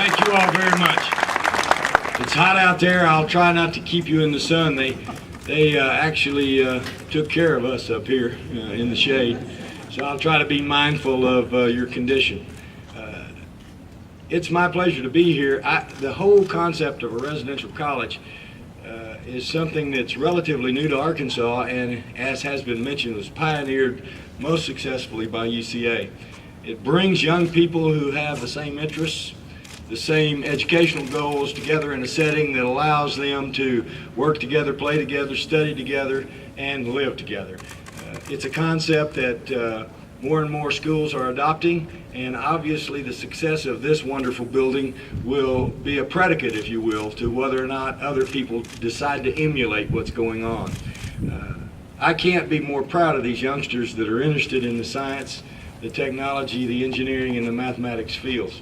Thank you all very much. It's hot out there. I'll try not to keep you in the sun. They actually took care of us up here in the shade. So I'll try to be mindful of your condition. It's my pleasure to be here. The whole concept of a residential college is something that's relatively new to Arkansas, and as has been mentioned, was pioneered most successfully by UCA. It brings young people who have the same interests, the same educational goals together in a setting that allows them to work together, play together, study together, and live together. It's a concept that more and more schools are adopting, and obviously the success of this wonderful building will be a predicate, if you will, to whether or not other people decide to emulate what's going on. I can't be more proud of these youngsters that are interested in the science, the technology, the engineering, and the mathematics fields.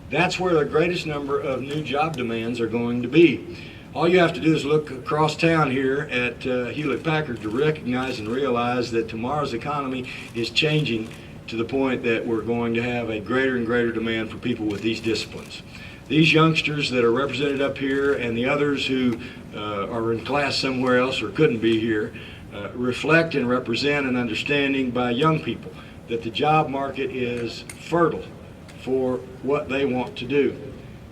That's where the greatest number of new job demands are going to be. All you have to do is look across town here at Hewlett-Packard to recognize and realize that tomorrow's economy is changing to the point that we're going to have a greater and greater demand for people with these disciplines. These youngsters that are represented up here and the others who are in class somewhere else or couldn't be here reflect and represent an understanding by young people that the job market is fertile for what they want to do.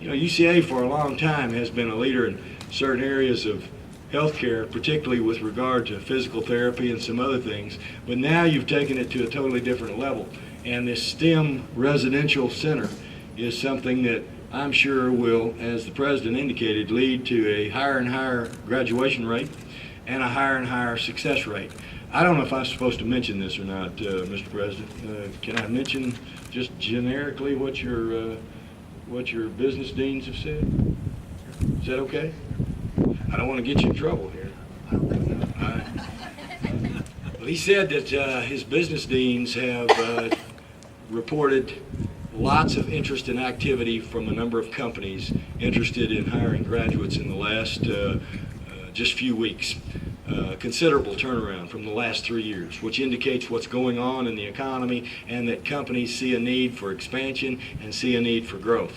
You know, UCA for a long time has been a leader in certain areas of healthcare, particularly with regard to physical therapy and some other things, but now you've taken it to a totally different level, and this STEM residential center is something that I'm sure will, as the president indicated, lead to a higher and higher graduation rate and a higher and higher success rate. I don't know if I'm supposed to mention this or not, Mr. President. Can I mention just generically what your business deans have said? Is that okay? I don't want to get you in trouble here. Well, he said that his business deans have reported lots of interest and activity from a number of companies interested in hiring graduates in the last just few weeks. Considerable turnaround from the last 3 years, which indicates what's going on in the economy and that companies see a need for expansion and see a need for growth.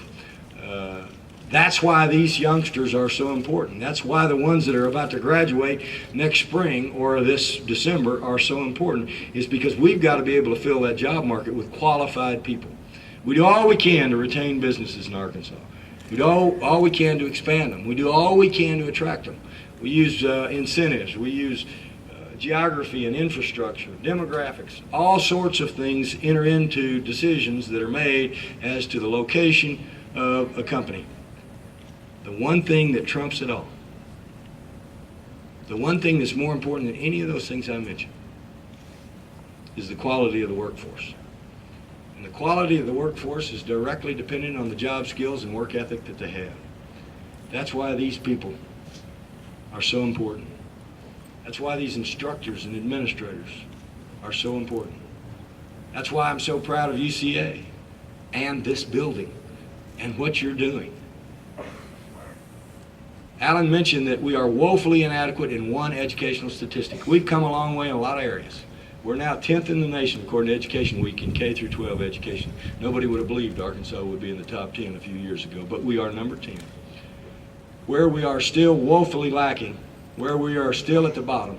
That's why these youngsters are so important. That's why the ones that are about to graduate next spring or this December are so important, is because we've got to be able to fill that job market with qualified people. We do all we can to retain businesses in Arkansas. We do all we can to expand them. We do all we can to attract them. We use incentives, we use geography and infrastructure, demographics, all sorts of things enter into decisions that are made as to the location of a company. The one thing that trumps it all, the one thing that's more important than any of those things I mentioned, is the quality of the workforce. And the quality of the workforce is directly dependent on the job skills and work ethic that they have. That's why these people are so important. That's why these instructors and administrators are so important. That's why I'm so proud of UCA and this building and what you're doing. Alan mentioned that we are woefully inadequate in one educational statistic. We've come a long way in a lot of areas. We're now 10th in the nation according to Education Week in K through 12 education. Nobody would have believed Arkansas would be in the top 10 a few years ago, but we are number 10. Where we are still woefully lacking, where we are still at the bottom,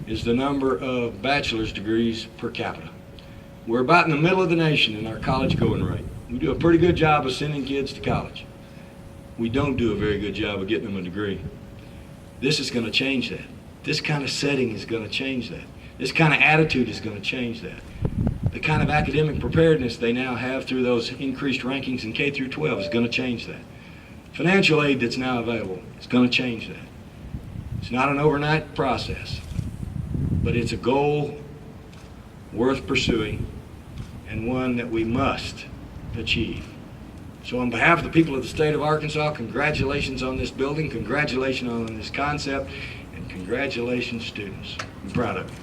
is the number of bachelor's degrees per capita. We're about in the middle of the nation in our college going rate. We do a pretty good job of sending kids to college. We don't do a very good job of getting them a degree. This is going to change that. This kind of setting is going to change that. This kind of attitude is going to change that. The kind of academic preparedness they now have through those increased rankings in K through 12 is going to change that. Financial aid that's now available is going to change that. It's not an overnight process, but it's a goal worth pursuing and one that we must achieve. So on behalf of the people of the state of Arkansas, congratulations on this building, congratulations on this concept, and congratulations, students. I'm proud of you.